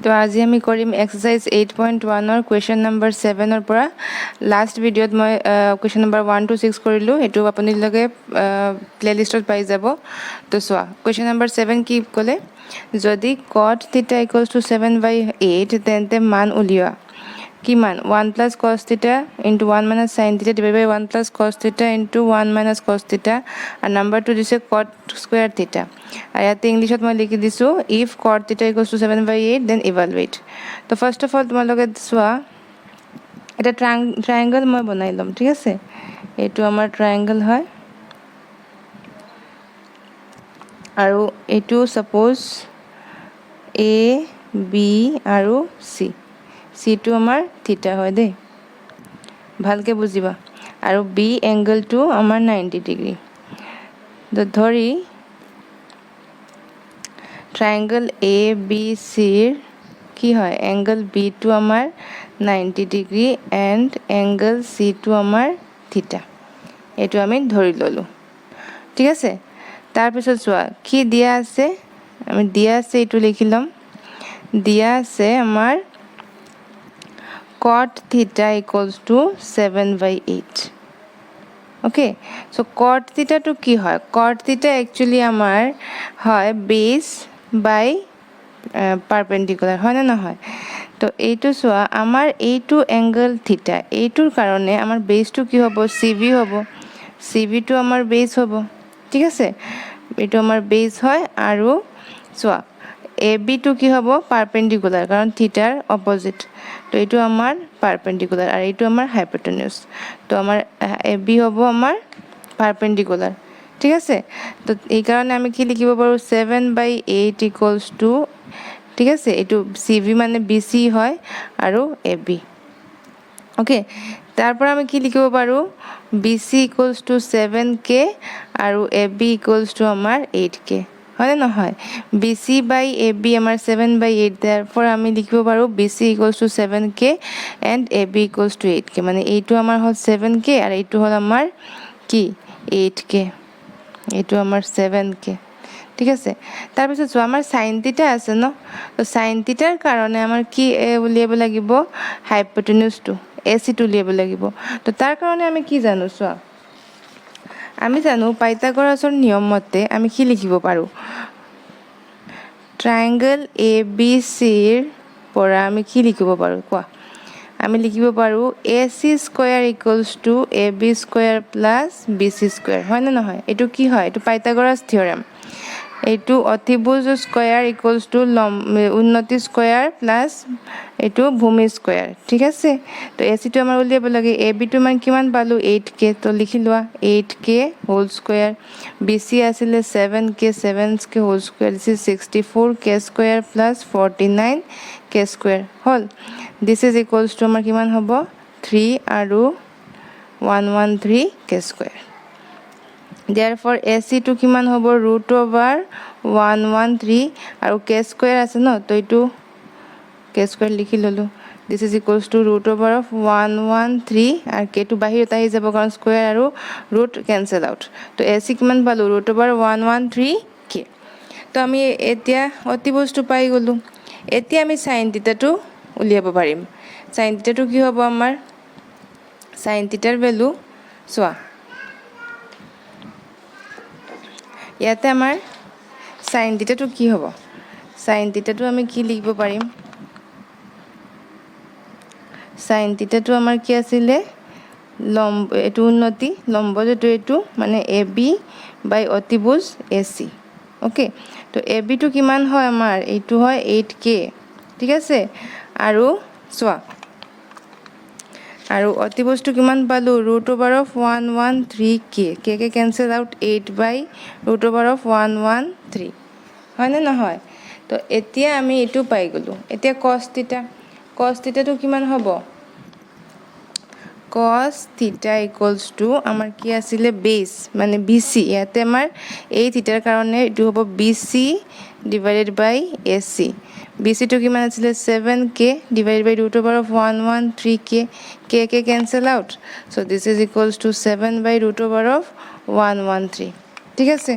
তো আজি আমি কৰিম এক্সাৰসাইজ 8.1 কুৱেশ্যন নম্বৰ 7 পৰা লাষ্ট ভিডিঅ'ত মই কুৱেশ্যন নম্বৰ 1 to 6 কৰিলোঁ এটো আপোনালোকে প্লেলিষ্টত পাই যাব তো চোৱা কুৱেশ্যন নম্বৰ 7 কি ক'লে যদি cot θ = 7/8 তেন্তে মান উলিওৱা কিমান 1 + cos θ * 1 - sin θ / 1 + cos θ * 1 - cos θ আৰু নম্বৰটো দিছে cot square θ আৰু ইয়াতে ইংলিছত মই লিখি দিছো if cot θ = 7/8 then evaluate তো ফাৰ্স্ট অফ অল তোমালোকে চোৱা এটা ট্ৰায়াঙ্গল মই বনাই লম ঠিক আছে এইটো আমাৰ ট্ৰায়াঙ্গল হয় আৰু এইটো সাপোজ a b আৰু c c টো আমাৰ থিটা হয় দে ভালকে বুজিবা আৰু b এংগলটো আমাৰ 90 ডিগ্ৰী তো ধৰি ট্ৰায়াঙ্গল a b c কি হয় এংগল b টো আমাৰ 90 ডিগ্ৰী এন্ড এংগল c টো আমাৰ থিটা এটো আমি ধৰি ললো ঠিক আছে তাৰ পিছত চোৱা কি দিয়া আছে আমি দিয়া আছে এটো লিখি লম দিয়া আছে আমাৰ cot θ = 7/8 okay so cot θ to কি হয় cot θ actually আমাৰ হয় base by perpendicular হয় না নহয় তো এইটো চোৱা আমাৰ এইটো এংগল θ এইটোৰ কাৰণে আমাৰ বেসটো কি হ'ব cv হ'ব cv টো আমাৰ বেস হ'ব ঠিক আছে এইটো আমাৰ বেস হয় আৰু চোৱা ab টো কি হ'ব পাৰপেন্ডিকুলাৰ কাৰণ থিটাৰ অপোজিট তো এইটো আমাৰ পাৰপেন্ডিকুলাৰ আৰ এইটো আমাৰ হাইপোটেনিউস তো আমাৰ ab হ'ব আমাৰ পাৰপেন্ডিকুলাৰ ঠিক আছে তো এই কাৰণে আমি কি লিখিব পাৰো 7/8 = ঠিক আছে এইটো cv মানে bc হয় আৰু ab ওকে তাৰপৰ আমি কি লিখিব পাৰো bc = 7k আৰু ab = আমাৰ 8k হয় না নহয় bc by ab আমাৰ 7/8 therefore আমি লিখিব পাৰো bc = 7k and ab = 8k মানে এইটো আমাৰ হল 7k আৰু এইটো হল আমাৰ কি 8k এইটো আমাৰ 7k ঠিক আছে তাৰ পিছত চোৱা আমাৰ sin θ আছে ন তো sin θ ৰ কাৰণে আমাৰ কি উলিয়াব লাগিব হাইপোটেনিউস টো ac টো উলিয়াব লাগিব তো তাৰ কাৰণে আমি কি জানো চোৱা আমি জানো পাইথাগোৰাছৰ নিয়ম মতে আমি কি লিখিব পাৰো ট্ৰায়াঙ্গল abc ৰ পৰা আমি কি লিখিব পাৰো কোৱা আমি লিখিব পাৰো ac² = ab² + bc² হয় না নহয় এটো কি হয় এটো পাইথাগোৰাছ থিওৰেম এইটো অতিভুজ স্কয়াৰ = উন্নতি স্কয়াৰ প্লাস এইটো ভূমি স্কয়াৰ ঠিক আছে তো এসি টো আমাৰ উলিয়াব লাগে এবি টো মান কিমান পালো 8k তো লিখি লোৱা 8k হোল স্কয়ার বিসি আছিল 7k 7k whole square this is 64k² plus 49k² whole this is equals to আমাৰ কিমান হ'ব 3 আৰু 113k². Therefore AC to কিমান হ'ব √113 আৰু k² আছে ন তো এইটো k² লিখি ললো this is equals to √113 আৰু k টো বাহিৰত আহি যাব কাৰণ স্কয়াৰ আৰু ৰুট কেনসেল আউট তো AC কিমান পালো √113k তো আমি এতিয়া অতিভুজটো পাই গলো এতিয়া আমি sin θ টো উলিয়াব পাৰিম sin θ টো কি হ'ব আমাৰ sin θ ৰ ভ্যালু চোৱা ইয়াতে আমাৰ sin θ টো কি হ'ব sin θ টো আমি কি লিখিব পাৰিম sin θ টো আমাৰ কি আছিল লম্ব এটো উন্নতি লম্ব যেটো এটো মানে ab বাই অতিভুজ ac ওকে তো ab টো কিমান হয় আমাৰ এইটো হয় 8k ঠিক আছে আৰু চোৱা আৰু অতিভুজটো কিমান পালো √113k k কেনসেল আউট 8/√113 হয় না নহয় তো এতিয়া আমি এটো পাই গলো এতিয়া cos θ টো কিমান হ'ব cos θ = আমাৰ কি আছিল বেস মানে bc ইয়াতে আমাৰ এই থিটাৰ কাৰণে এটো হ'ব bc / ac bc টো কিমান আছিল 7k /√113k k cancel out so this is equals to 7/√113 ঠিক আছে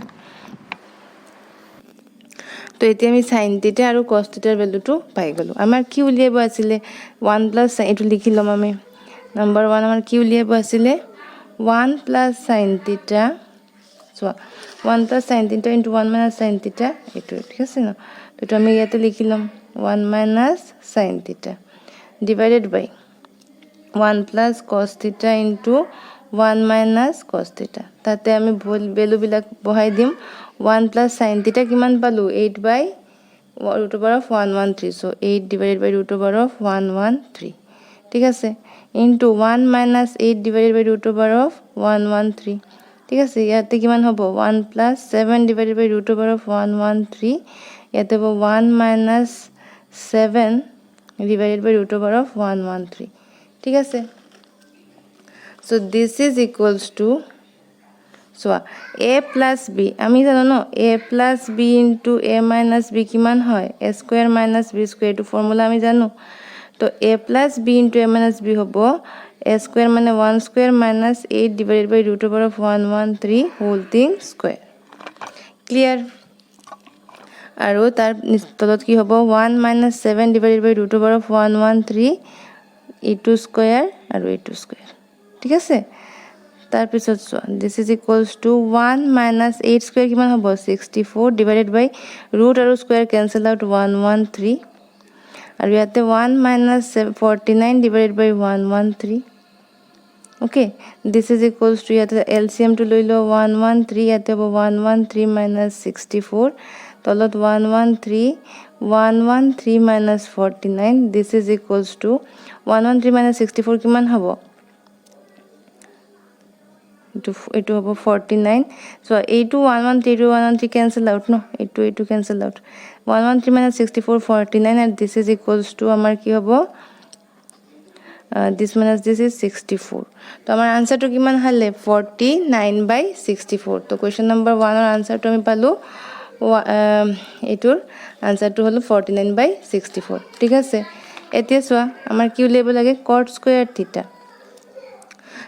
তো এতিয়া আমি sin θ আৰু cos θ ৰ ভ্যালুটো পাই গলো আমাৰ কি উলিয়াব আছিল 1 প্লাস এটো লিখি লম আমি নাম্বাৰ 1 আমাৰ কি উলিয়াব আছিল 1 plus sin θ so 1 plus sin θ * 1 minus sin θ এটো ঠিক আছে না তো এটা আমি ইয়াতে লিখি লম 1 minus sin θ divided by 1 plus cos θ into 1 minus cos θ তাতে আমি ভ্যালু বিলাক বহাই দিম 1 plus sin θ কিমান পালো 8 by root over of 113 so 8 divided by root over of 113 ঠিক আছে into 1 minus 8 divided by root over of 113 ঠিক আছে ইয়াতে কিমান হ'ব 1 plus 7 divided by root over of 113 ইয়াতে হ'ব 1 minus 7 divided by root over of 113 ঠিক আছে so this is equals to so a plus b আমি জানো ন a plus b into a minus b কিমান হয় a square minus b square to formula আমি জানো তো a plus b into a minus b হ'ব a square মানে 1 square minus 8 divided by root over of 113 whole thing square clear আৰু তাৰ তলত কি হ'ব 1 minus 7 divided by root over of 113 a2 square আৰু a2 square ঠিক আছে তাৰ পিছত this is equals to 1 minus 8 square কিমান হ'ব 64 divided by root আৰু square cancel out 113 আৰু ইয়াতে 1 minus 49 divided by 113 okay this is equals to ইয়াতে LCM to লৈ লো 113 ইয়াতে হ'ব 113 minus 64 তলত 113 minus 49 this is equals to 113 minus 64 কিমান হ'ব it over 49 so a2 113 cancel out no a2 cancel out 113 minus 64 49 and this is equals to amar ki hobo this minus this is 64 to amar answer to kiman hale 49 by 64 to question number 1 or answer to ami palu etur answer to holo 49 by 64 ঠিক আছে এতিয়া সোয়া আমার কি উলিয়াব লাগে cot square theta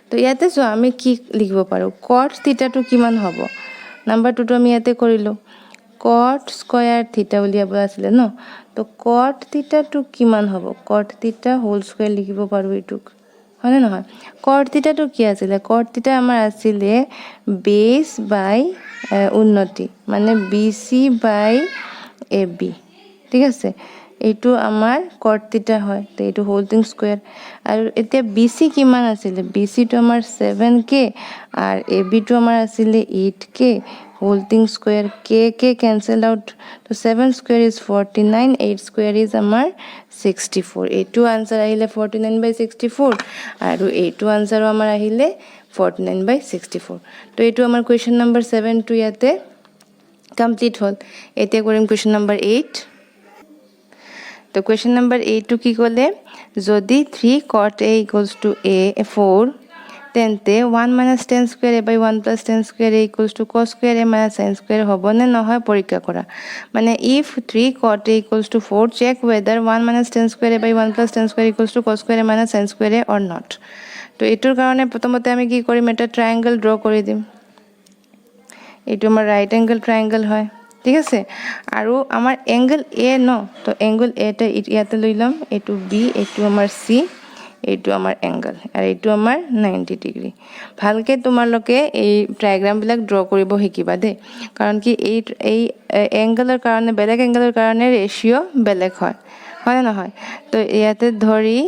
তো ইয়াতে so আমি কি লিখিব পাৰো cot θ টো কিমান হ'ব নাম্বাৰ 2 টো আমি ইয়াতে কৰিলো cot square θ উলিয়াব আছিল ন তো cot θ টো কিমান হ'ব cot θ হোল স্কয়ার লিখিব পাৰো এটুক হয় না নহয় cot θ টো কি আছিল cot θ আমাৰ আছিল বেস বাই উন্নতি মানে BC বাই AB ঠিক আছে এইটো আমাৰ cot θ হয় তো এইটো হোল থিং স্কয়াৰ আৰু এতিয়া BC কিমান আছিল BC টো আমাৰ 7k আৰ AB টো আমাৰ আছিল 8k whole thing square k cancel out তো 7 square is 49 8 square is আমাৰ 64 এইটো आंसर আহিলে 49 by 64 আৰু এইটো आंसर আমাৰ আহিলে 49 by 64 তো এইটো আমাৰ কোৱেশ্চন নম্বৰ 7 টো ইয়াতে কমপ্লিট হল এতিয়া কৰিম কোৱেশ্চন নম্বৰ 8 तो क्वेश्चन नंबर 8 टू की कोले जदि 3 cot a equals to a 4 তেন্তে 1 minus 10 square a by 1 plus 10 square a equals to cos square a minus sin square হবে না নহয় পরীক্ষা করা মানে if 3 cot a equals to 4 check whether 1 minus 10 square a by 1 plus 10 square equals to cos square a minus sin square a or not তো এটার কারণে প্রথমতে আমি কি করি এটা ট্রায়াঙ্গেল ড্র করে দিম এটা আমার রাইট অ্যাঙ্গেল ট্রায়াঙ্গেল হয় ঠিক আছে আৰু আমাৰ এঙ্গেল এ ন তো এঙ্গেল এটা ইয়াতে লইলাম এটু বি এটু আমাৰ সি এটু আমাৰ এঙ্গেল আৰু এটু আমাৰ 90 ডিগ্ৰী ভালকে তোমালোকে এই ডায়াগ্ৰাম বিলাক ড্ৰ কৰিব শিকিবা দে কাৰণ কি এই এঙ্গেলৰ কাৰণে বেলেগ এঙ্গেলৰ কাৰণে ৰেশিও বেলেগ হয় হয় না নহয় তো ইয়াতে ধৰি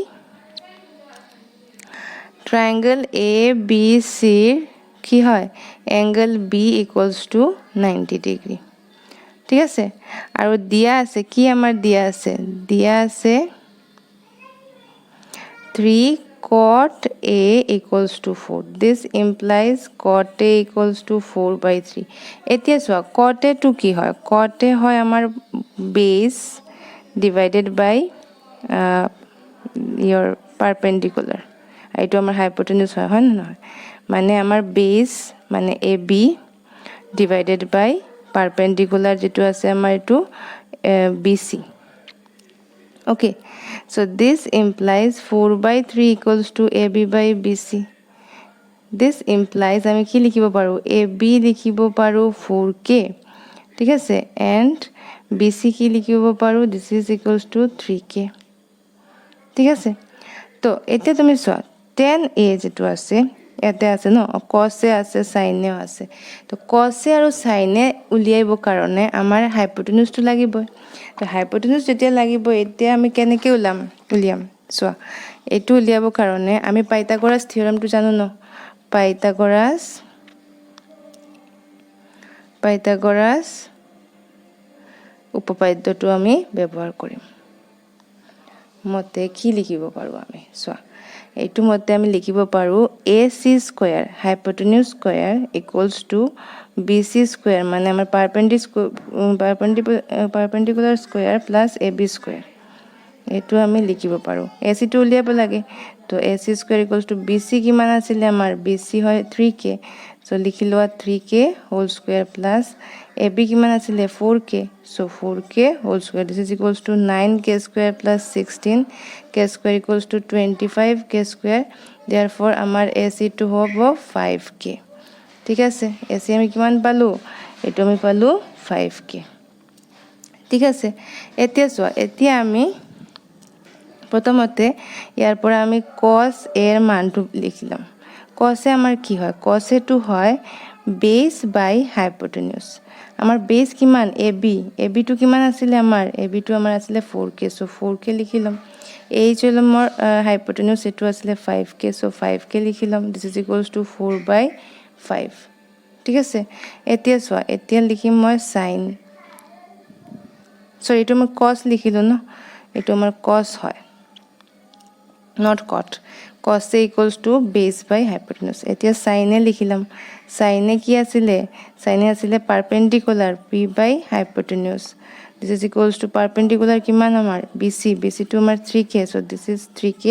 ট্রায়াঙ্গেল এ বি সি কি হয় angle B equals to 90 degree ঠিক আছে আৰু দিয়া আছে কি আমাৰ দিয়া আছে 3 cot a equals to 4 this implies cot a equals to 4 by 3 এতিয়া সোয়া cot a to কি হয় cot a হয় আমাৰ base divided by your perpendicular এইটো আমাৰ hypotenuse হয় না নহয় মানে আমাৰ base মানে ab divided by perpendicular যেটো আছে আমাৰ এটো BC okay so this implies 4 by 3 equals to AB by BC this implies আমি কি লিখিব পাৰো AB লিখিব পাৰো 4k ঠিক আছে and BC কি লিখিব পাৰোঁ this is equals two 3K ঠিক আছে তো এতিয়া তুমি চোৱা 10A যেটো আছে ইয়াতে আছে ন কছে আছে সাইনেও আছে তো কছে আৰু সাইনে উলিয়াইব কাৰণে আমাৰ হাইপোটেনিউসটো লাগিব তো হাইপোটেনিউস যেতিয়া লাগিব এতিয়া আমি কেনেকৈ উলিয়াম চোৱা এটো উলিয়াব কাৰণে আমি পাইথাগোৰাছ থিওৰামটো জানো ন পাইথাগোৰাছ উপপাদ্যটো আমি ব্যৱহাৰ কৰিম মতে কি লিখিব পাৰো আমি চোৱা এইটো মতে আমি লিখিব পাৰো AC square hypotenuse square equals to BC square মানে আমাৰ perpendicular square plus AB square এইটো আমি লিখিব পাৰো AC টো উলিয়াব লাগে তো AC square equals to BC কিমান আছিল আমাৰ BC হয় 3K সো লিখিলোৱা 3K whole square plus AB কিমান আছিল 4K so 4K whole square this is equals to 9K square plus 16K square equals to 25K square therefore amar AC to hobo 5K ঠিক আছে AC আমি কিমান পালো এটো আমি পালো 5K ঠিক আছে এতিয়া সোয়া এতিয়া আমি প্রথমতে ইয়াৰ পৰা আমি cos A এৰ মানটো লিখিলাম cos A আমাৰ কি হয় cos A টো হয় base by hypotenuse আমাৰ বেস কিমান AB টো কিমান আছিল আমাৰ AB টো আমাৰ আছিল 4K সো 4K লিখিলাম এই হল মোৰ হাইপোটেনিউস এটো আছিল 5K সো 5K লিখিলাম দিস ইজ ইকুৱেলছ টু 4/5 ঠিক আছে এতিয়া সোয়া এতিয়া লিখিম মই sin সো এটো মই cos লিখিলো ন এটো আমাৰ cos হয় not cos A equals to base by hypotenuse এতিয়া sin A লিখিলাম sin A কি আছিলে sin A আছিলে perpendicular P by hypotenuse this is equals to perpendicular কিমান আমাৰ BC to আমাৰ 3K so this is 3K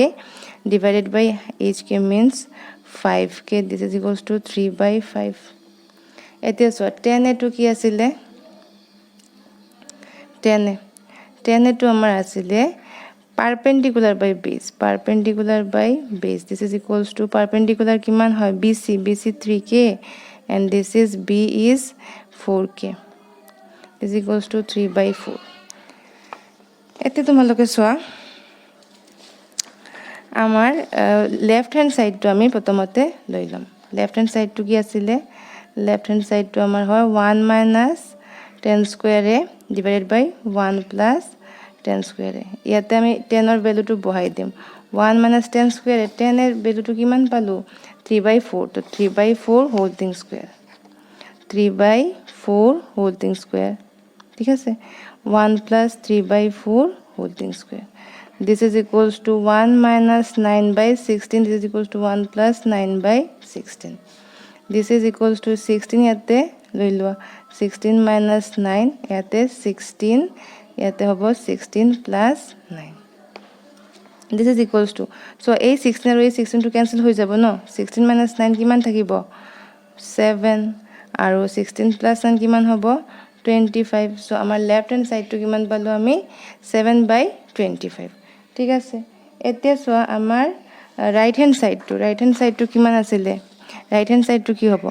divided by HK means 5K this is equals to 3/5 এতিয়া so tan A টো কি আছিলে tan A টো আমাৰ আছিলে perpendicular by base this is equals to perpendicular kiman hoy BC 3K and this is B is 4K this is equals to 3/4 এতে তোমালোকে সোয়া আমার লেফট হ্যান্ড সাইড তো আমি প্রথমতে লইলাম লেফট হ্যান্ড সাইড তো কি আছিলে লেফট হ্যান্ড সাইড তো আমার হয় 1 - 10 square A divided by 1 plus 10 square ইয়াতে আমি 10 এর ভ্যালুটো বহাই দিম 1 - 10 স্কয়ার 10 এর ভ্যালুটো কিমান পালো 3/4 তো 3/4 whole thing square 3/4 whole thing square ঠিক আছে 1 plus 3/4 whole thing square this is equals to 1 minus 9/16 this is equals to 1 plus 9/16 this is equals to 16 ইয়াতে লৈ লোৱা 16 minus 9 ইয়াতে 16 ইয়াতে হ'ব 16 plus 9 this is equals to so a 16 আৰু a 16 টো ক্যান্সেল হৈ যাব ন 16 minus 9 কিমান থাকিব 7 আৰু 16 plus 9 কিমান হ'ব 25 so আমাৰ লেফট হ্যান্ড সাইড টো কিমান পালো আমি 7/25 ঠিক আছে এতিয়া সো আমাৰ রাইট হ্যান্ড সাইড টো কিমান আছিলে রাইট হ্যান্ড সাইড টো কি হ'ব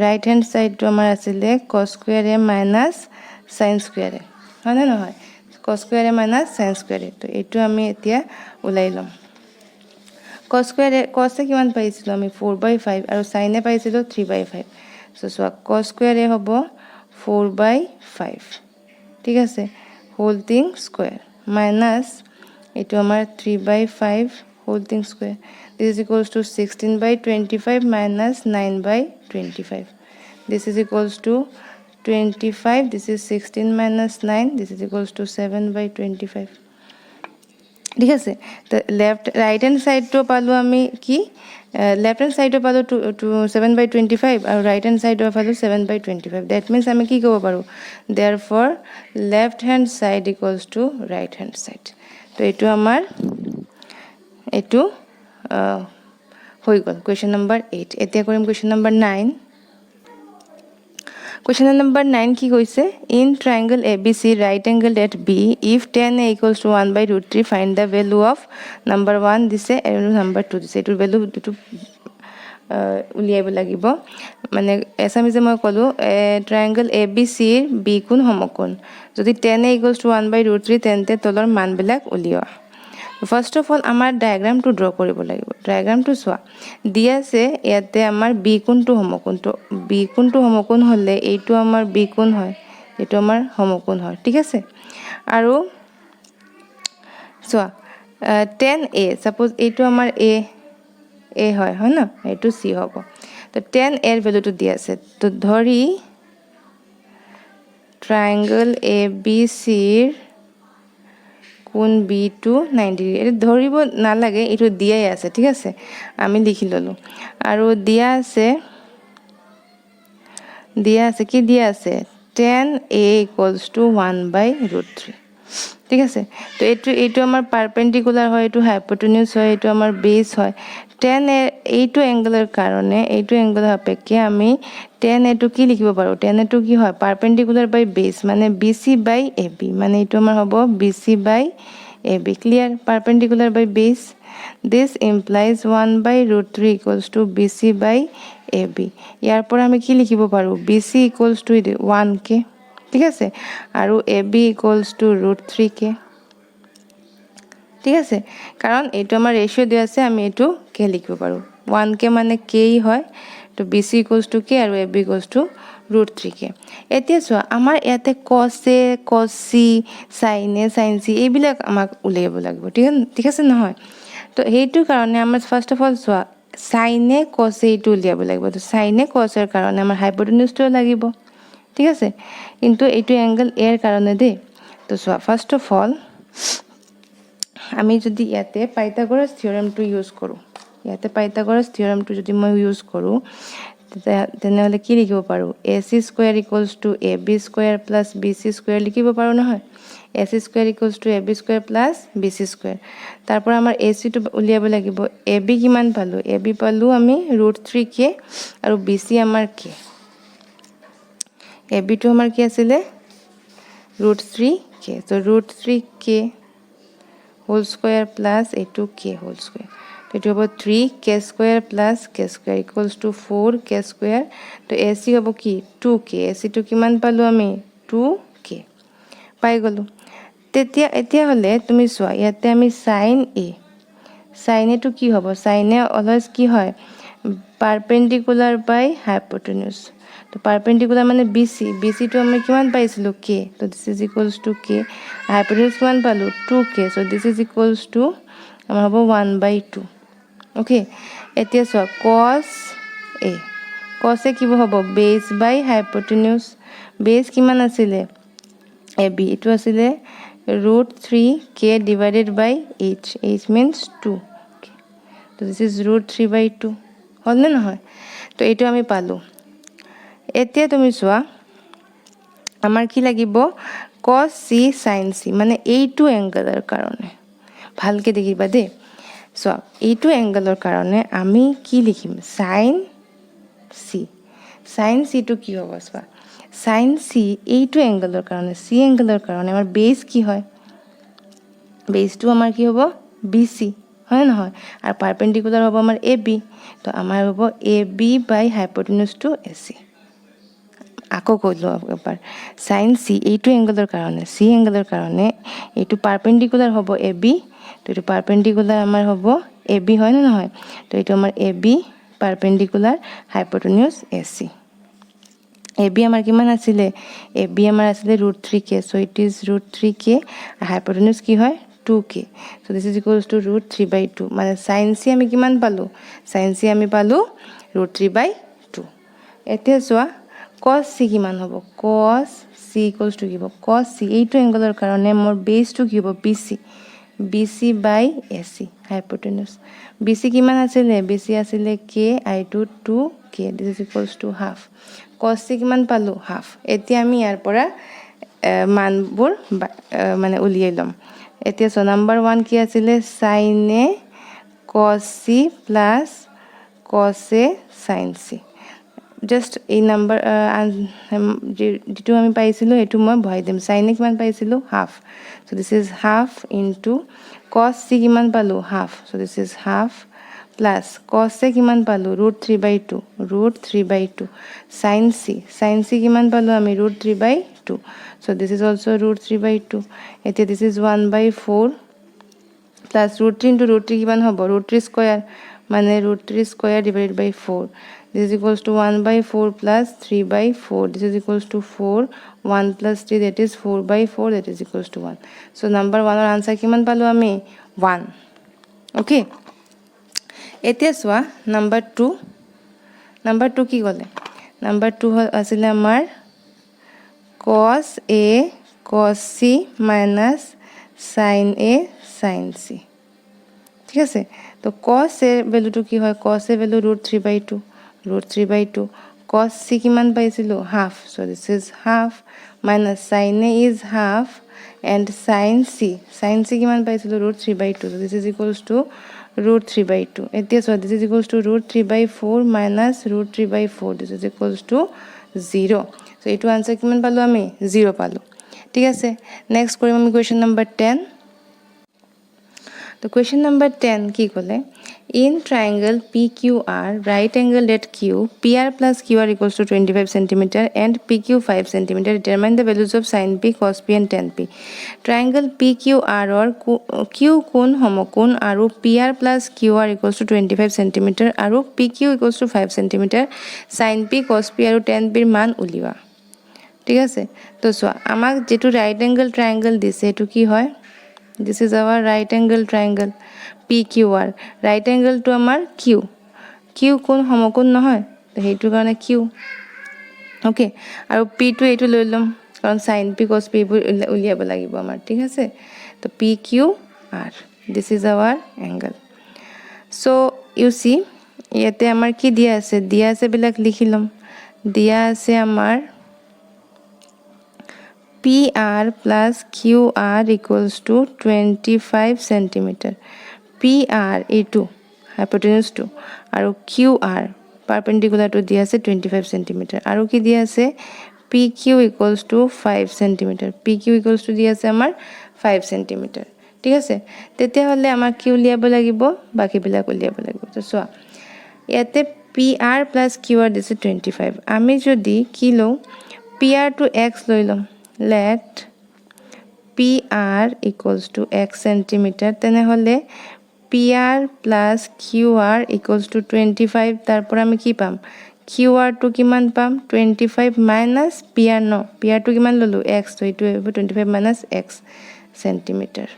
রাইট হ্যান্ড সাইড টো আমাৰ আছিলে cos square A minus sin square A হয় না নহয় cos square A minus sin square A তো এটো আমি এতিয়া উলাই লম cos square A cos এ কিমান পাইছিলো আমি 4/5 আৰু sin এ পাইছিলো 3/5 সো cos square A হ'ব 4/5 ঠিক আছে হোল থিং স্কয়ার মাইনাস এটো আমাৰ 3/5 whole thing square this is equals to 16/25 minus 9/25 this is equals to 25 this is 16 minus 9 this is equals to 7/25 ঠিক আছে তো লেফট রাইট হ্যান্ড সাইড তো পালো আমি কি লেফট হ্যান্ড সাইড পালো 7/25 আৰু রাইট হ্যান্ড সাইড পালো 7/25 that means আমি কি কব পাৰো therefore left hand side equals to right hand side তো এটো আমাৰ এটো হৈ গল কোয়েশ্চন নাম্বাৰ 8 এতিয়া কৰিম কোয়েশ্চন নাম্বার 9 Question number 9 কি কৈছে in triangle ABC right angle at B if tan A equals to 1/√3 find the value of number 1 দিছে আৰু number 2 দিছে এটোৰ value দুটো উলিয়াব লাগিব মানে এছামিজে মই ক'লোঁ ট্ৰায়েংগল এ বি চিৰ বি কোণ সমকোণ যদি tan a = 1/√3 তেন্তে তলৰ মানবিলাক উলিওৱা ফাৰ্ষ্ট অফ অল আমাৰ ডায়েগ্ৰামটো ড্ৰ কৰিব লাগিব ডায়েগ্ৰামটো চোৱা দি আছে ইয়াতে আমাৰ বি কোণটো সমকোণ হ'লে এইটো আমাৰ বি কোণ হয় এইটো আমাৰ সমকোণ হয় ঠিক আছে আৰু চোৱা tan a সাপোজ এইটো আমাৰ a হয় না এইটো c হ'ব তো tan a এর ভ্যালুটো দি আছে তো ধৰি ট্ৰায়াঙ্গল এ বি সিৰ কোণ বি টু 90 ডিগ্ৰী এটা ধৰিব নালাগে এইটো দিয়াই আছে ঠিক আছে আমি লিখি ললো আৰু দিয়া আছে কি দিয়া আছে tan a = 1/√3 ঠিক আছে তো এইটো আমাৰ পাৰপেন্ডিকুলাৰ হয় এইটো হাইপোটেনিউজ হয় এইটো আমাৰ বেস হয় tan a এইটো এংগলৰ কাৰণে এইটো এংগলৰ সাপেক্ষে আমি tan a টো কি লিখিব পাৰো tan a টো কি হয় পাৰপেন্ডিকুলাৰ বাই বেস মানে BC বাই AB মানে এইটো আমাৰ হ'ব BC by AB clear perpendicular by base this implies 1/√3 = BC by AB ইয়াৰ পৰা আমি কি লিখিব পাৰো BC = 1k ঠিক আছে আৰু AB = √3k ঠিক আছে কাৰণ এইটো আমাৰ ৰেশিও দিয়া আছে আমি এইটো k লিখিব পাৰো 1k মানে k হয় তো BC = k আৰু AB = √3k এতিয়া চোৱা আমাৰ ইয়াতে cos a cos c sin a sin c এইবিলাক আমাক উলিয়াব লাগিব ঠিক আছে নহয় তো এইটো কাৰণে আমাৰ ফাৰ্স্ট অফ অল চোৱা sin a cos a টো উলিয়াব লাগিব তো sin a cos এর কাৰণে আমাৰ হাইপোটেনিউজটো লাগিব ঠিক আছে কিন্তু এইটো এংগল এৰ কাৰণে দে তো চোৱা ফাৰ্স্ট অফ অল আমি যদি ইয়াতে পাইথাগোৰাস থিওৰেমটো ইউজ কৰো ইয়াতে পাইথাগোৰাস থিওৰেমটো যদি মই ইউজ কৰো তেনেহলে কি লিখিব পাৰো ac² = ab² + bc² লিখিব পাৰো নহয় ac² = ab² + bc² তাৰপৰ আমাৰ ac টো উলিয়াব লাগিব ab কিমান পালো ab পালো আমি √3k আৰু bc আমাৰ k ab টো আমাৰ কি আছিল √3k তো √3k whole square plus a2k whole square তো এটো হ'ব 3k² + k² = 4k² তো ac হ'ব কি 2k ac টো কিমান পালো আমি 2k পাই গলো এতিয়া হলে তুমি চোৱা ইয়াতে আমি sin a টো কি হ'ব sin a অলৱেজ কি হয় পারপেন্ডিকুলার বাই হাইপোটেনিউজ তো পারপেন্ডিকুলার মানে BC টো আমি কিমান পাইছিলো k তো this is equals to k হাইপোটেনিউজ কিমান পালো 2k so this is equals to আমাৰ হ'ব 1/2 ওকে এতিয়া চোৱা cos a কি হ'ব বেস বাই হাইপোটেনিউজ বেস কিমান আছিলে ab এটো আছিলে √3k divided by h means 2 তো this is √3/2 হল না নহয় তো এটো আমি পালো এতিয়া তুমি চোৱা আমাৰ কি লাগিব cos c sin c মানে এইটো এংগলৰ কাৰণে ভালকে দেখিবা দে সো এইটো এংগলৰ কাৰণে আমি কি লিখিম sin c টো কি হ'ব চোৱা sin c এইটো এংগলৰ কাৰণে c এংগলৰ কাৰণে আমাৰ বেস কি হয় বেসটো আমাৰ কি হ'ব bc হয় নহয় আৰু পাৰপেন্ডিকুলাৰ হ'ব আমাৰ ab তো আমাৰ হ'ব ab বাই হাইপোটেনিউজ টু ac আকৌ কইলো একবাৰ sin c এইটো এংগলৰ কাৰণে এইটো পাৰপেন্ডিকুলাৰ হ'ব ab তো এইটো পাৰপেন্ডিকুলাৰ আমাৰ হ'ব ab হয় না নহয় তো এইটো আমাৰ ab পাৰপেন্ডিকুলাৰ হাইপোটেনিউজ ac ab আমাৰ কিমান আছিল ab আমাৰ আছিল √3k so it is √3k হাইপোটেনিউজ কি হয় 2k so this is equals to √3/2 মানে sin c আমি কিমান পালো sin c আমি পালো √3/2 এতিয়া চোৱা cos c কিমান হ'ব cos c equals to কি হ'ব cos c এইটো এংগলৰ কাৰণে মোৰ বেসটো কি হ'ব bc বাই ac হাইপোটেনিউজ bc কিমান আছিল bc আছিল k i2 2k this is equals to half cos c কিমান পালো half এতিয়া আমি ইয়াৰ পৰা মানবোৰ মানে উলিয়াই লম এতিয়া সো নাম্বার 1 কি আছিল sin a cos c plus cos a sin c just এই নাম্বার যেটো আমি পাইছিলো এটো মই বহাই দিম sin a কিমান পাইছিলো half so this is half into cos c কিমান পালো half so this is half plus কছে কিমান পালোঁ √3/2 sin c কিমান পালোঁ আমি √3/2 so this is also √3/2 এতিয়া this is 1/4 plus √3 into √3 কিমান হ'ব √3 স্কয়াৰ মানে √3 square divided by 4 this is equals to 1/4 plus 3/4 this is equals to 4 1 plus 3 that is 4/4 that is equals to 1 so number 1 or answer কিমান পালোঁ আমি 1 okay এতিয়া চোৱা number 2 কি ক'লে নাম্বাৰ 2 আছিল আমাৰ cos a cos c minus sin a sin c ঠিক আছে তো cos a ভ্যালুটো কি হয় cos a value √3/2 cos c কিমান পাইছিলো half so this is half minus sin a is half and sin c কিমান পাইছিলো √3/2 so this is equals to √3/2 এতিয়া so this is equals to √3/4 minus √3/4 this is equals to 0 so এইটো answer কিমান পালো আমি 0 পালো ঠিক আছে নেক্সট কৰিম আমি কোৱেশ্চন নম্বৰ 10 তো কোৱেশ্চন নম্বৰ 10 কি ক'লে in triangle PQR right angle at Q PR plus QR equals to 25 cm and PQ 5 cm determine the values of sin P cos P and tan P triangle PQR or Q কোণ সমকোণ আৰু PR plus QR equals to 25 cm আৰু PQ equals to 5 cm sin P cos P আৰু tan P ৰ মান উলিওৱা ঠিক আছে তো চোৱা আমাক যেটো রাইট অ্যাঙ্গেল ট্রায়াঙ্গেল দিছে এটো কি হয় this is our right angle triangle PQR right angle to আমাৰ Q কোণ সমকোণ নহয় তো হেইটো কাৰণে Q ওকে আৰু P টো এইটো লৈ লম কাৰণ sin P cos P উলিয়াব লাগিব আমাৰ ঠিক আছে তো PQR this is our angle so you see ইয়াতে আমাৰ কি দিয়া আছে বিলাক লিখি লম দিয়া আছে আমাৰ PR plus QR equals to 25 cm PR A2 hypotenuse 2 আৰু QR perpendicular to দিয়া আছে 25 cm আৰু কি দিয়া আছে PQ equals to 5 cm PQ equals to দিয়া আছে আমাৰ 5 cm ঠিক আছে তেতিয়া হলে আমাৰ কি উলিয়াব লাগিব বাকি বিলাক উলিয়াব লাগিব তো চোৱা ইয়াতে PR plus QR দিছে 25 আমি যদি কি লও PR to x লৈ লম let PR equals to x centimeter তেনে হলে PR plus QR equals to 25 তারপর আমি কি পাম QR to কিমান পাম 25 minus PR no PR to কিমান ললো x তো এটো 25 minus x centimeter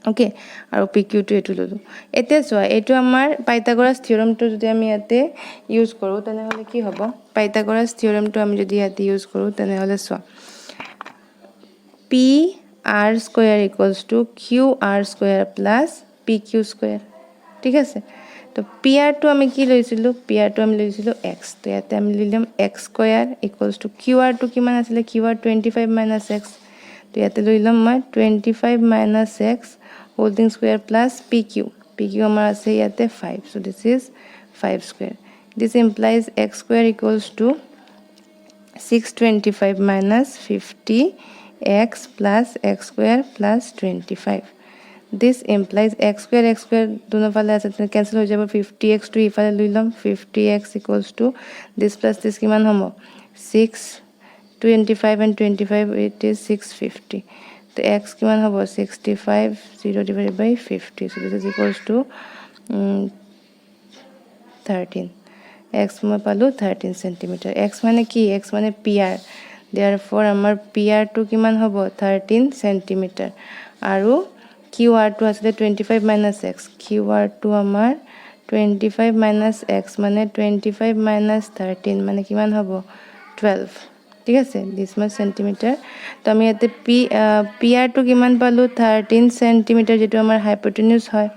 ওকে আৰু PQ to এটো ললো এতে চোৱা এটো আমাৰ পাইথাগোৰাছ থিওৰেম to যদি আমি ইয়াতে ইউজ কৰো তেনে হলে কি হ'ব পাইথাগোৰাছ থিওৰেম to আমি যদি ইয়াতে ইউজ কৰো তেনে হলে চোৱা PR square equals to QR square plus PQ square ঠিক আছে তো PR to আমি কি লৈছিলো PR to আমি লৈছিলো x তো ইয়াতে আমি লিখলাম x square equals to QR to কিমান আছিল QR 25 minus x তো ইয়াতে লইলাম মই 25 minus x whole thing square plus PQ আমাৰ আছে ইয়াতে 5 so this is 5 square this implies x square equals to 625 minus 50 x plus x square plus 25 this implies x square दोनों फाले আছে कैंसिल हो যাব 50x to ইফালে লইলাম 50x equals to this plus this কিমান হ'ব 625 and 25 it is 650 তো x কিমান হ'ব 65 0 divided by 50 so this is equals to 13 x মই পালো 13 cm x মানে কি x মানে PR therefore আমাৰ PR to কিমান হ'ব 13 cm আৰু QR to আছে 25 minus x QR to আমাৰ 25 minus x মানে 25 minus 13 মানে কিমান হ'ব 12 ঠিক আছে this much centimeter তো আমি ইয়াতে PR to কিমান পালো 13 cm যেটো আমাৰ hypotenuse হয়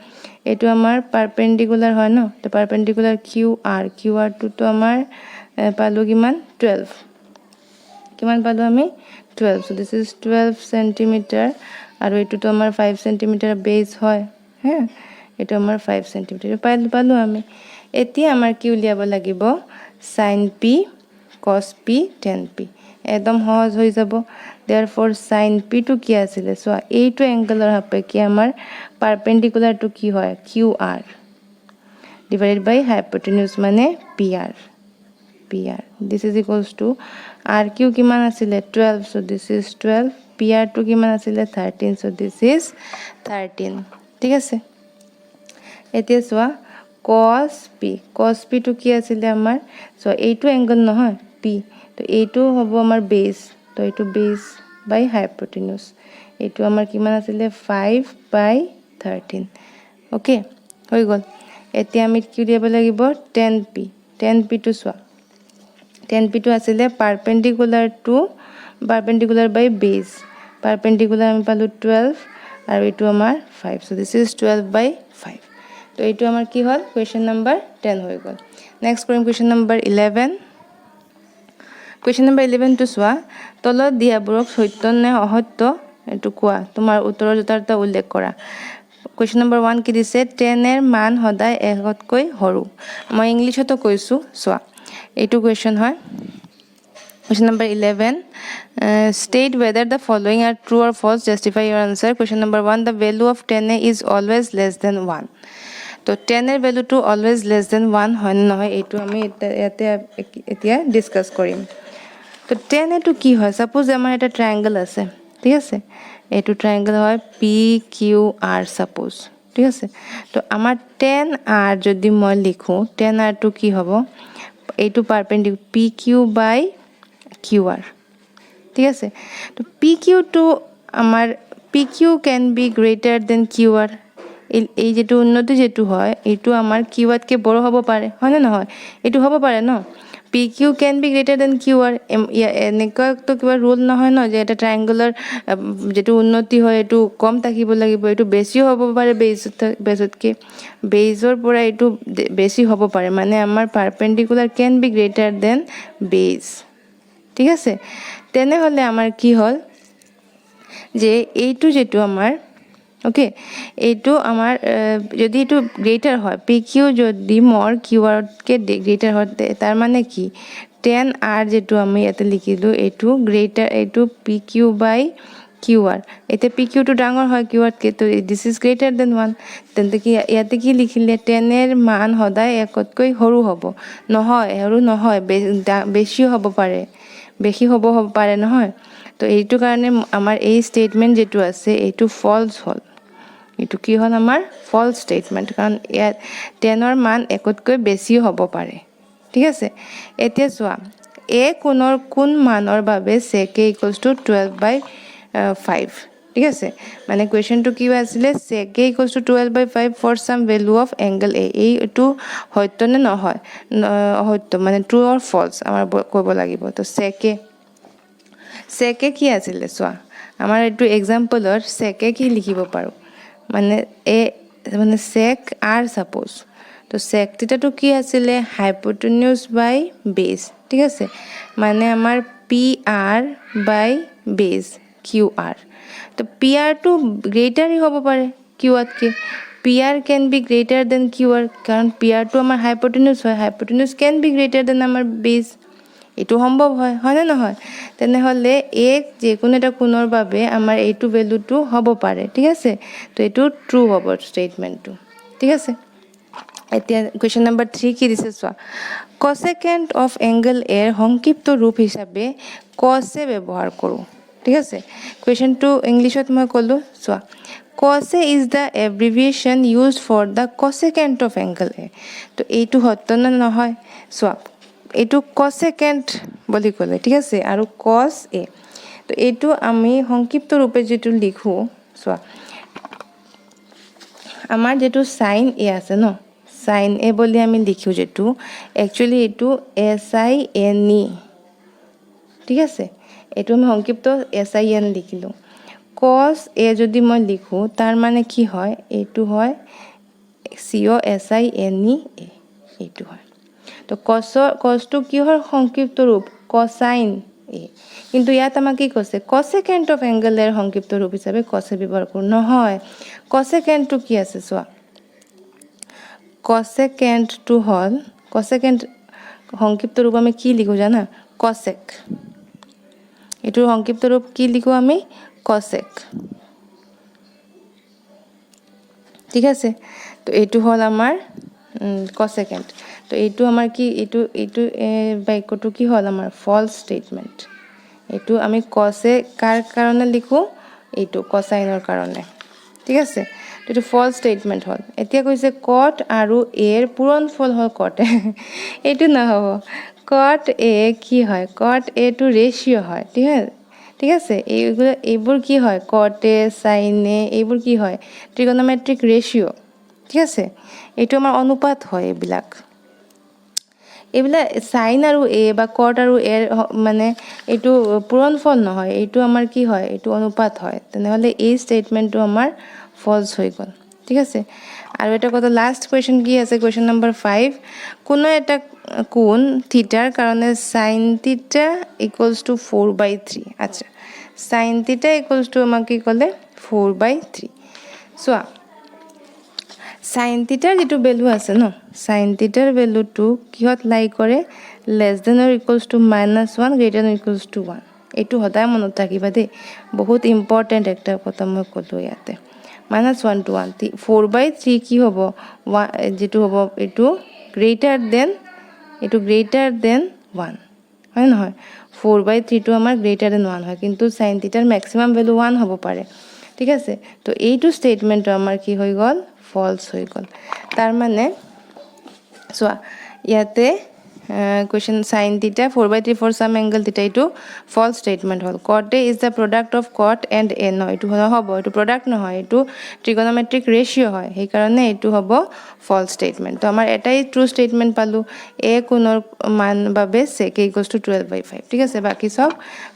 এটো আমাৰ perpendicular হয় ন তো perpendicular QR to আমাৰ পালো কিমান 12 কিমান পালো আমি 12 so this is 12 cm আৰু এটো তো আমাৰ 5 cm বেস হয় হ্যাঁ এটো আমাৰ 5 cm পালো আমি এতিয়া আমাৰ কি উলিয়াব লাগিব sin p cos p tan p একদম সহজ হৈ যাব therefore sin p to কি আছিল সো এইটো অ্যাঙ্গেলৰ সাপেক্ষে আমাৰ পারপেন্ডিকুলার টু কি হয় QR divided by hypotenuse মানে PR. This is equals to RQ কিমান আছিলে 12, so this is 12. PR2 কিমান আছিলে 13, so this is 13. ঠিক আছে এতিয়া চোৱা cos p টো কি আছিলে আমাৰ so এইটো এংগল নহয় p তো এইটো হ'ব আমাৰ বেস তো এইটো বেস বাই হাইপোটেনিউস এইটো আমাৰ কিমান আছিলে 5/13 ওকে হৈ গল এতিয়া আমি কি দিব লাগিব 10p টো চোৱা 10p টো আছিলে পাৰপেন্ডিকুলাৰ বাই বেস পাৰপেন্ডিকুলাৰ আমি পালো 12 আৰু এইটো আমাৰ 5 so this is 12/5 তো এইটো আমাৰ কি হল কোয়েশ্চন নাম্বাৰ 10 হৈ গল নেক্সট কৰিম কোয়েশ্চন নাম্বাৰ 11 কোয়েশ্চন নাম্বাৰ 11 টো চোৱা তলত দিয়াবোৰক সত্য নে অসত্য এটো কোৱা তোমাৰ উত্তৰৰ যথাৰ্থ উল্লেখ কৰা কোয়েশ্চন নাম্বাৰ 1 কি দিছে 10 এৰ মান সদায় একতকৈ সৰু মই ইংলিশতো কৈছো চোৱা এইটো কোয়েশ্চন হয় Question number 11 state whether the following are true or false justify your answer question number 1 the value of 10a is always less than 1 তো 10 এর value two always less than 1 হয় না হয় এইটো আমি এতে এতিয়া ডিসকাস কৰিম তো 10 এটো কি হয় সাপোজ আমাৰ এটা ট্ৰায়াঙ্গল আছে ঠিক আছে এইটো ট্ৰায়াঙ্গল হয় PQR সাপোজ ঠিক আছে তো আমাৰ 10R যদি মই লিখো 10R টু কি হ'ব এইটো পারপেন্ডিকুলার PQ বাই QR ঠিক আছে তো PQ টু আমার PQ can be greater than QR এই যেটো উন্নতি যেটো হয় এইটো আমাৰ QR কে বড় হ'ব পাৰে হয় না নহয় এইটো হ'ব পাৰে ন PQ can be greater than QR এনেকুৱা তো কিবা রুল নহয় ন যে এটা ট্রায়াঙ্গুলার যেটো উন্নতি হয় এটো কম থাকিব লাগিব এটো বেছি হ'ব পাৰে বেজতকে বেজৰ পৰা এটো বেছি হ'ব পাৰে মানে আমাৰ পাৰপেন্ডিকুলাৰ ক্যান বি গ্ৰেটাৰ দেন বেজ ঠিক আছে তেনে হলে আমাৰ কি হল যে এইটো যেটো আমাৰ ওকে এইটো আমাৰ যদি এটো গ্রেটার হয় PQ যদি মর QR কে গ্রেটার হয় তার মানে কি 10R যেটো আমি ইয়াতে লিখিলো এইটো গ্রেটার এইটো PQ বাই QR এতে PQ টু ডাঙৰ হয় QR কে তো দিস ইজ গ্রেটার দেন 1 তেন্তে কি ইয়াতে কি লিখিলে 10 এর মান সদায় একতকৈ সৰু হ'ব নহয় সৰু নহয় বেছি হ'ব পাৰে বেশি হ'ব পাৰে নহয় তো এইটো কাৰণে আমাৰ এই স্টেটমেন্ট যেটো আছে এইটো ফলস হল এইটো কি হল আমাৰ ফলস স্টেটমেন্ট কাৰণ 10 ৰ মান একতকৈ বেছি হ'ব পাৰে ঠিক আছে এতিয়া চোৱা a কোণৰ কোন মানৰ বাবে sec a = 12/5 ঠিক আছে মানে কোৱেশ্চনটো কি আছিল sec a = 12/5 for some value of angle a এইটো সত্য নে নহয় অসত্য মানে ট্ৰু অৰ ফলস আমাৰ কব লাগিব তো sec a কি আছিল চোৱা আমাৰ এইটো এক্সাম্পলৰ sec a কি লিখিব পাৰো মানে এ মানে sec r সাপোজ তো sec থিটা তো কি আছিল হাইপোটেনিউস বাই বেস ঠিক আছে মানে আমাৰ PR বাই বেস QR তো PR টু গ্ৰেটাৰই হ'ব পাৰে QR K PR can be greater than QR কাৰণ PR টু আমাৰ হাইপোটেনিউস হয় হাইপোটেনিউস can be greater than আমাৰ বেস এটো সম্ভৱ হয় হয় না নহয় তেনে হলে এক যে কোনো এটা কোণৰ বাবে আমাৰ এইটো ভ্যালুটো হ'ব পাৰে ঠিক আছে তো এটো ট্ৰু হ'ব স্টেটমেন্টটো ঠিক আছে এতিয়া কোয়েশ্চন নাম্বাৰ 3 কি দিছে চোৱা cosecant of angle a এৰ সংক্ষিপ্ত ৰূপ হিচাপে cos এ ব্যৱহাৰ কৰো ঠিক আছে কোয়েশ্চনটো ইংলিশত মই কলো চোৱা cos a is the abbreviation used for the cosecant of angle a তো এইটো সত্য না নহয় চোৱা এইটো cosecant বলি কলে ঠিক আছে আৰু cos a তো এইটো আমি সংক্ষিপ্ত ৰূপে যেটো লিখো চোৱা আমাৰ যেটো sin a আছে ন sin a বলি আমি লিখো যেটো একচুয়ালি এটো sin ঠিক আছে এটো আমি সংক্ষিপ্ত sin লিখিলো cos a যদি মই লিখো তার মানে কি হয় এটো হয় sin a এটো হয় তো cos টু কি হয় সংক্ষিপ্ত ৰূপ cosine a কিন্তু ইয়াত আমাক কি কৈছে cosecant of angle এর সংক্ষিপ্ত ৰূপ হিচাপে cos এ ব্যৱহাৰ কৰো নহয় cosecant টু কি আছে চোৱা cosecant টু হল cosecant সংক্ষিপ্ত ৰূপ আমি কি লিখো জানা cosec এটো সংক্ষিপ্ত ৰূপ কি লিখো আমি cosec ঠিক আছে তো এটো হল আমাৰ cosecant তো এইটো আমাৰ কি এইটো বাক্যটো কি হ'ল আমাৰ ফলছ ষ্টেটমেণ্ট এইটো আমি cos কাৰ কাৰণে লিখো এইটো cosine কাৰণে ঠিক আছে তো এইটো ফলছ ষ্টেটমেণ্ট হ'ল এতিয়া কৈছে cot আৰু a এৰ পূৰণফল হ'ল cot এইটো নহব cot a কি হয় cot a to ratio হয় ঠিক আছে এইবোৰ কি হয় cot a sin a এইবোৰ কি হয় trigonometric ratio ঠিক আছে এইটো আমাৰ অনুপাত হয় এইবিলাক sin আৰু a বা cot আৰু a মানে এইটো পূৰণফল নহয় এইটো আমাৰ কি হয় এইটো অনুপাত হয় তেনেহলে এই ষ্টেটমেন্টটো আমাৰ ফলছ হৈ গ'ল ঠিক আছে আৰু এটা কথা লাষ্ট কোৱেশ্চন কি আছে কোৱেশ্চন নম্বৰ 5 কোনো এটা কোণ থিটাৰ কাৰণে sin থিটা = 4/3 আচ্ছা sin থিটা = আমাক কি ক'লে 4/3 সো sin থিটাৰ যেটো ভ্যালু আছে ন sin থিটাৰ ভ্যালুটো কিহত লাই কৰে less than or equals to -1 greater than or equals to 1 এইটো সদায় মনত ৰাখিবা দে বহুত ইম্পৰ্টেন্ট একটা কথা মই কলো ইয়াতে -1 to 1 4/3 কি হ'ব যেটো হ'ব এইটো greater than 1 হয় নহয় 4/3 টো আমাৰ greater than 1 হয় কিন্তু sin থিটাৰ ম্যাক্সিমাম ভ্যালু 1 হ'ব পাৰে ঠিক আছে তো এইটো স্টেটমেন্ট আমাৰ কি হৈ গল ফলছ হৈ গল তাৰ মানে সোয়া ইয়াতে question sin theta 4/3 for some angle theta itu false statement hol cot a is the product of cot and a no itu hobo itu product no hoy itu trigonometric ratio hoy he karone itu hobo false statement to amar etai true statement palu a konor মান babe sec = 12/5 ঠিক আছে বাকি সব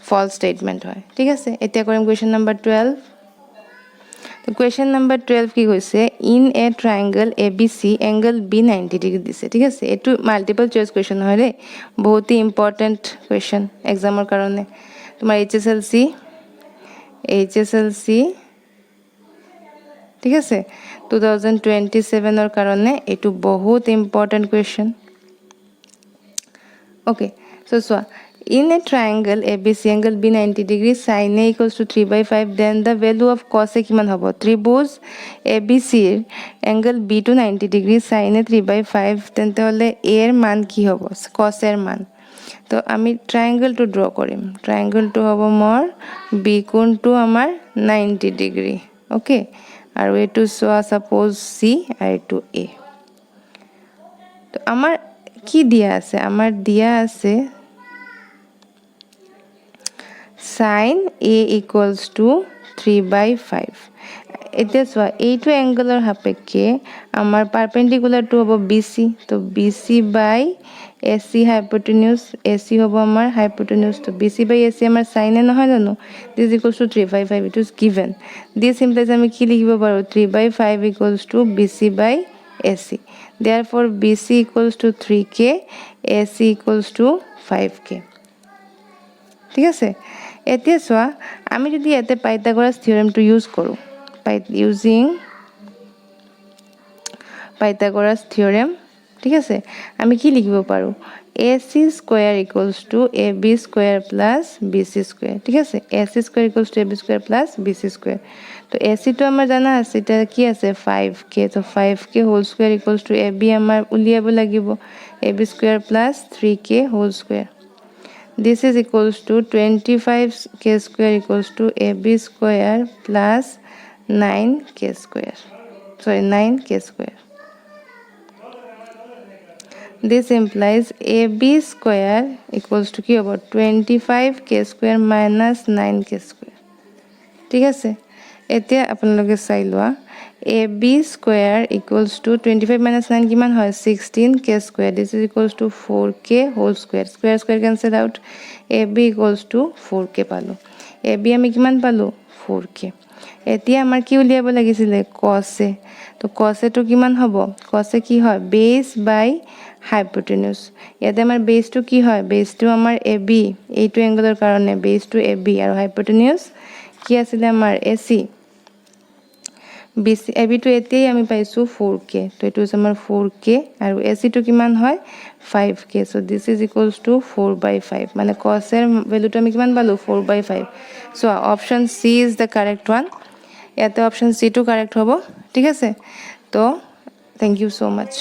false statement hoy ঠিক আছে এতিয়া কৰিম question number 12 Question number 12 কি কৈছে in a triangle ABC angle B 90 degree দিছে ঠিক আছে এটো মাল্টিপল চয়েস কোয়েশ্চন হয় রে বহুত ইম্পর্টেন্ট কোয়েশ্চন এক্সামৰ কাৰণে তোমাৰ HSLC ঠিক আছে 2027 ৰ কাৰণে এটো বহুত important question okay so in a triangle ABC angle B 90 degree sin A = 3/5 then the value of cos A কিমান হ'ব ত্ৰিভুজ ABC angle B to 90 degree sin A 3/5 তেন্তে হলে A এর মান কি হ'ব cos এর মান তো আমি ট্রায়াঙ্গল টু ড্র কৰিম ট্ৰায়াঙ্গল টু হ'ব মোৰ B কোণটো আমাৰ 90 ডিগ্ৰী ওকে আৰু এটো সোয়া সাপোজ C আৰু এটো A তো আমাৰ কি দিয়া আছে আমাৰ দিয়া আছে sin A = 3/5 এতিয়া সোয়া এইটো অ্যাঙ্গেলৰ সাপেক্ষে আমাৰ পারপেন্ডিকুলার টু হ'ব BC তো BC by AC hypotenuse AC হ'ব আমাৰ hypotenuse তো BC by AC আমাৰ sin A নহয় জানো this = 3/5 it is given this implies আমি কি লিখিব পাৰো 3/5 = BC by AC therefore BC = 3k AC = 5k ঠিক আছে এতিয়া সোয়া আমি যদি এতে পাইথাগোরাস থিওরেমটো ইউজ কৰো using পাইথাগোৰাস থিওৰেম ঠিক আছে আমি কি লিখিব পাৰো AC square = AB square plus BC square ঠিক আছে AC square = AB square plus BC square তো AC তো আমাৰ জানা আছে এটা কি আছে 5k তো 5k whole square = AB আমাৰ উলিয়াব লাগিব AB square plus 3k whole square This is equals to 25k square = AB square plus 9k square. Sorry, 9k square. This implies AB square equals to কি হ'ব 25k square minus 9k square. ঠিক আছে এতিয়া আপোনালোকে চাই লোৱা AB square equals to 25 minus 9 কিমান হয় 16k square this is equals to 4k whole square square cancel out AB equals to 4k পালো AB আমি কিমান পালো 4k এতিয়া আমাৰ কি উলিয়াব লাগিছিল cos A তো cos A টো কিমান হ'ব cos A কি হয় base by hypotenuse ইয়াতে আমাৰ base টো কি হয় base টো আমাৰ AB এইটো অ্যাঙ্গেলৰ কাৰণে base টো AB আৰু hypotenuse কি আছিল আমাৰ AC BC AB to এতেই আমি পাইছো 4k তো এটো আমাৰ 4k আৰু AC to কিমান হয় 5k so this is equals to 4/5 মানে cos এর ভ্যালুটো আমি কিমান পালো 4/5 so option C is the correct one ইয়াতে option C to correct হ'ব ঠিক আছে তো thank you so much